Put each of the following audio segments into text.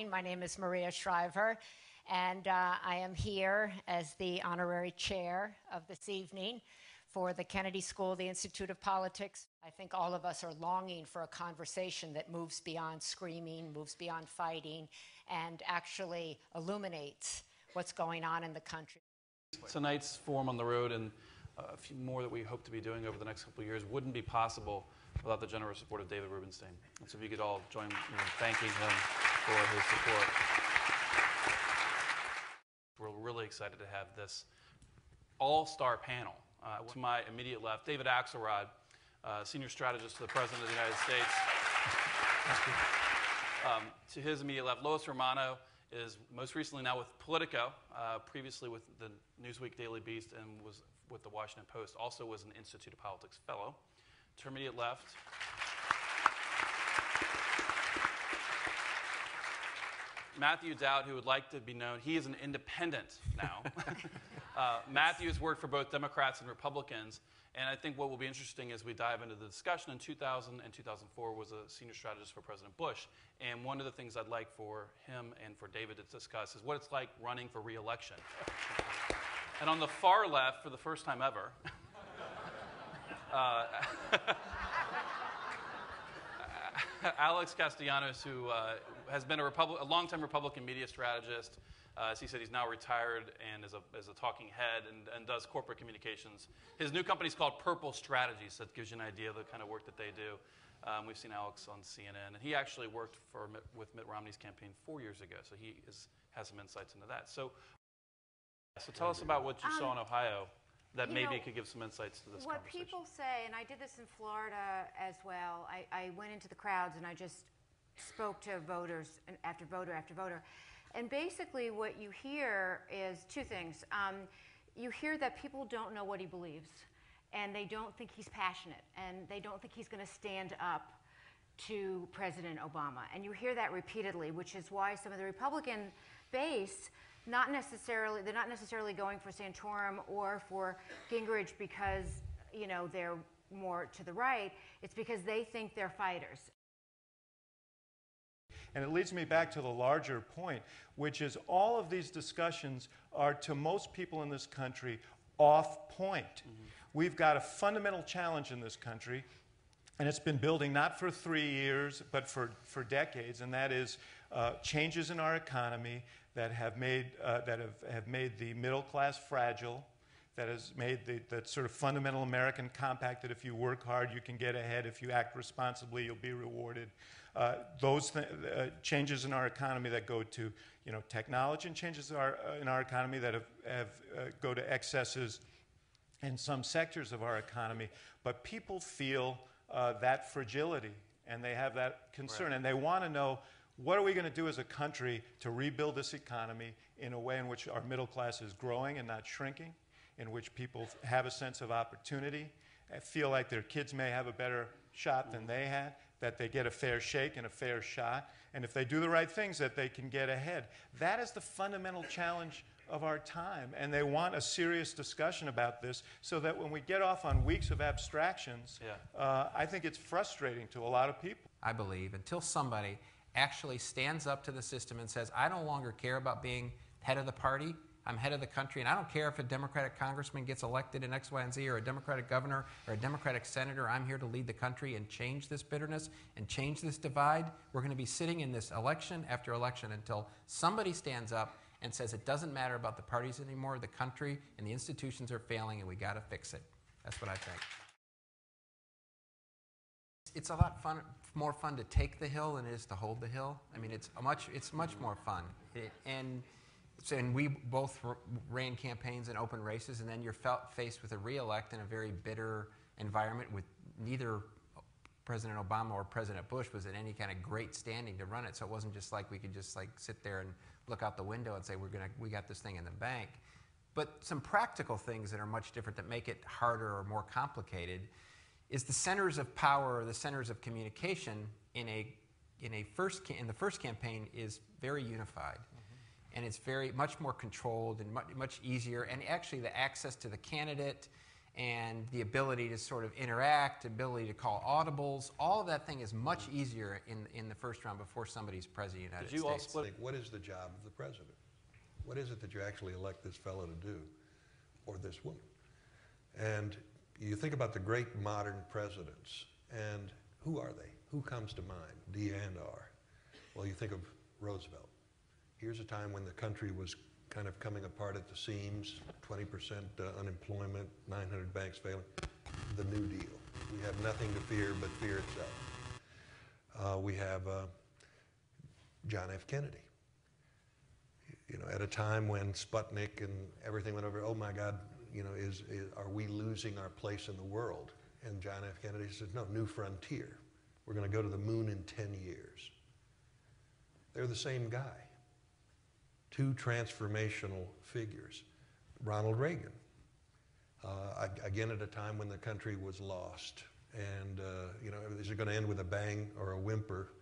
My name is Maria Shriver, and I am here as the honorary chair of this evening for the Kennedy School, the Institute of Politics. I think all of us are longing for a conversation that moves beyond screaming, moves beyond fighting, and actually illuminates what's going on in the country. Tonight's Forum on the Road and a few more that we hope to be doing over the next couple of years wouldn't be possible without the generous support of David Rubenstein. And so if you could all join me in thanking him for his support. We're really excited to have this all-star panel. To my immediate left, David Axelrod, Senior Strategist to the President of the United States. To his immediate left, Lois Romano is most recently now with Politico, previously with the Newsweek Daily Beast, and was with the Washington Post, also was an Institute of Politics Fellow. To her immediate left, Matthew Dowd, who would like to be known, he is an independent now. Matthew has worked for both Democrats and Republicans, and I think what will be interesting as we dive into the discussion, in 2000 and 2004 was a senior strategist for President Bush, and one of the things I'd like for him and for David to discuss is what it's like running for re-election. And on the far left, for the first time ever, Alex Castellanos, who has been a longtime Republican media strategist. As he said, he's now retired and is a talking head and does corporate communications. His new company is called Purple Strategies, so that gives you an idea of the kind of work that they do. We've seen Alex on CNN, and he actually worked with Mitt Romney's campaign 4 years ago, so he has some insights into that. So tell us about what you saw in Ohio that maybe could give some insights to this what conversation. People say, and I did this in Florida as well, I went into the crowds and I just spoke to voters after voter after voter. And basically what you hear is two things. You hear that people don't know what he believes, and they don't think he's passionate, and they don't think he's going to stand up to President Obama. And you hear that repeatedly, which is why some of the Republican base, they're not necessarily going for Santorum or for Gingrich because, they're more to the right. It's because they think they're fighters. And it leads me back to the larger point, which is all of these discussions are, to most people in this country, off point. Mm-hmm. We've got a fundamental challenge in this country, and it's been building not for 3 years, but for decades, and that is changes in our economy that have made the middle class fragile, that has made the sort of fundamental American compact that if you work hard, you can get ahead. If you act responsibly, you'll be rewarded. Those changes in our economy that go to technology, and changes in our economy that go to excesses in some sectors of our economy. But people feel that fragility, and they have that concern, right. And they want to know, what are we going to do as a country to rebuild this economy in a way in which our middle class is growing and not shrinking, in which people have a sense of opportunity, feel like their kids may have a better shot than they had, that they get a fair shake and a fair shot, and if they do the right things, that they can get ahead. That is the fundamental challenge of our time, and they want a serious discussion about this so that when we get off on weeks of abstractions, I think it's frustrating to a lot of people. I believe until somebody actually stands up to the system and says, I no longer care about being head of the party, I'm head of the country, and I don't care if a Democratic congressman gets elected in X, Y, and Z, or a Democratic governor, or a Democratic senator. I'm here to lead the country and change this bitterness and change this divide. We're going to be sitting in this election after election until somebody stands up and says it doesn't matter about the parties anymore, the country and the institutions are failing, and we got to fix it. That's what I think. It's a lot more fun to take the hill than it is to hold the hill. I mean, it's much more fun. And we both ran campaigns and open races, and then you're faced with a re-elect in a very bitter environment with neither President Obama or President Bush was in any kind of great standing to run it. So it wasn't just like we could just sit there and look out the window and say we got this thing in the bank. But some practical things that are much different that make it harder or more complicated is the centers of power or the centers of communication in the first campaign is very unified. And it's much more controlled and much easier. And actually the access to the candidate and the ability to sort of interact, ability to call audibles, all of that thing is much easier in the first round before somebody's president of the United States. All split? What is the job of the president? What is it that you actually elect this fellow to do, or this woman? And you think about the great modern presidents, and who are they? Who comes to mind? D and R. Well, you think of Roosevelt. Here's a time when the country was kind of coming apart at the seams, 20% unemployment, 900 banks failing. The New Deal. We have nothing to fear but fear itself. We have John F. Kennedy. You know, at a time when Sputnik and everything went over, oh my God, you know, are we losing our place in the world? And John F. Kennedy said, no, new frontier. We're going to go to the moon in 10 years. They're the same guy. Two transformational figures. Ronald Reagan, again at a time when the country was lost. And, you know, is it going to end with a bang or a whimper?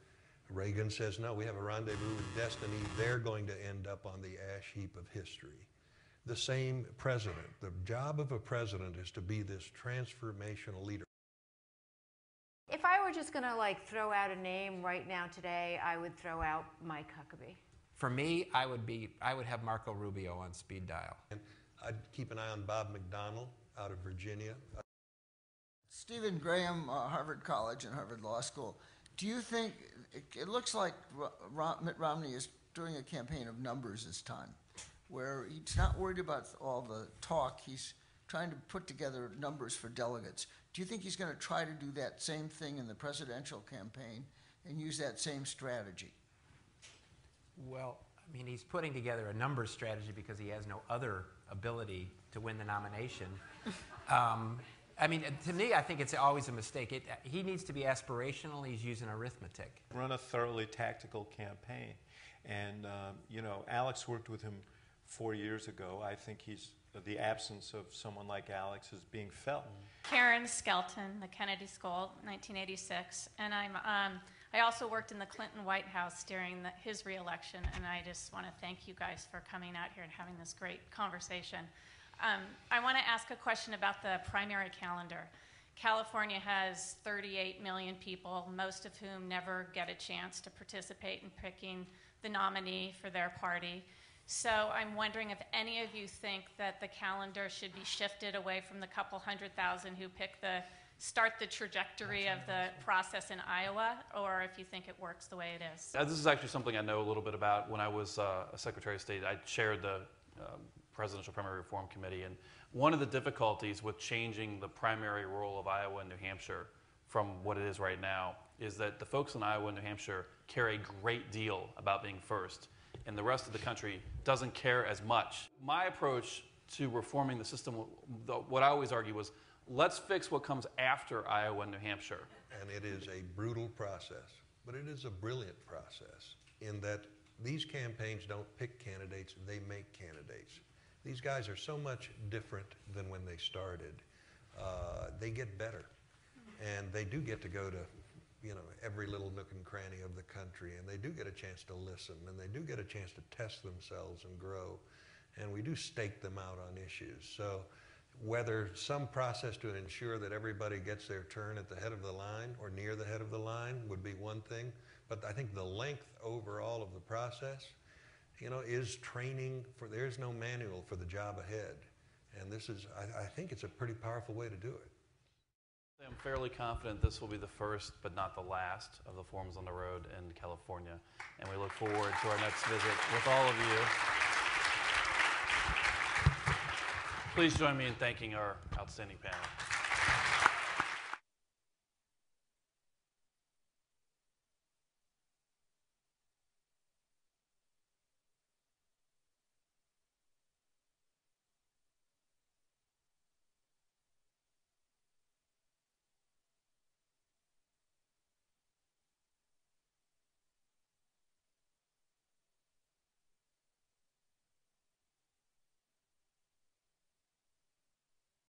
Reagan says, no, we have a rendezvous with destiny. They're going to end up on the ash heap of history. The same president. The job of a president is to be this transformational leader. If I were just going to like throw out a name right now today, I would throw out Mike Huckabee. For me, I would have Marco Rubio on speed dial. And I'd keep an eye on Bob McDonnell out of Virginia. Stephen Graham, Harvard College and Harvard Law School. Do you think, it looks like Mitt Romney is doing a campaign of numbers this time, where he's not worried about all the talk, he's trying to put together numbers for delegates. Do you think he's going to try to do that same thing in the presidential campaign and use that same strategy? Well, I mean, he's putting together a numbers strategy because he has no other ability to win the nomination. I mean, to me, I think it's always a mistake. He needs to be aspirational. He's using arithmetic. Run a thoroughly tactical campaign. And, you know, Alex worked with him 4 years ago. I think the absence of someone like Alex is being felt. Karen Skelton, the Kennedy School, 1986. And I also worked in the Clinton White House during his re-election, and I just want to thank you guys for coming out here and having this great conversation. I want to ask a question about the primary calendar. California has 38 million people, most of whom never get a chance to participate in picking the nominee for their party. So I'm wondering if any of you think that the calendar should be shifted away from the couple 100,000 who start the trajectory of the process in Iowa, or if you think it works the way it is. This is actually something I know a little bit about. When I was a Secretary of State, I chaired the Presidential Primary Reform Committee, and one of the difficulties with changing the primary role of Iowa and New Hampshire from what it is right now is that the folks in Iowa and New Hampshire care a great deal about being first, and the rest of the country doesn't care as much. My approach to reforming the system, what I always argue was, let's fix what comes after Iowa and New Hampshire. And it is a brutal process, but it is a brilliant process in that these campaigns don't pick candidates, they make candidates. These guys are so much different than when they started. They get better, and they do get to go to, you know, every little nook and cranny of the country, and they do get a chance to listen, and they do get a chance to test themselves and grow, and we do stake them out on issues. So whether some process to ensure that everybody gets their turn at the head of the line or near the head of the line would be one thing, but I think the length overall of the process, you know, is training for, there's no manual for the job ahead. And this is, I think it's a pretty powerful way to do it. I'm fairly confident this will be the first, but not the last, of the Forums on the Road in California. And we look forward to our next visit with all of you. Please join me in thanking our outstanding panel.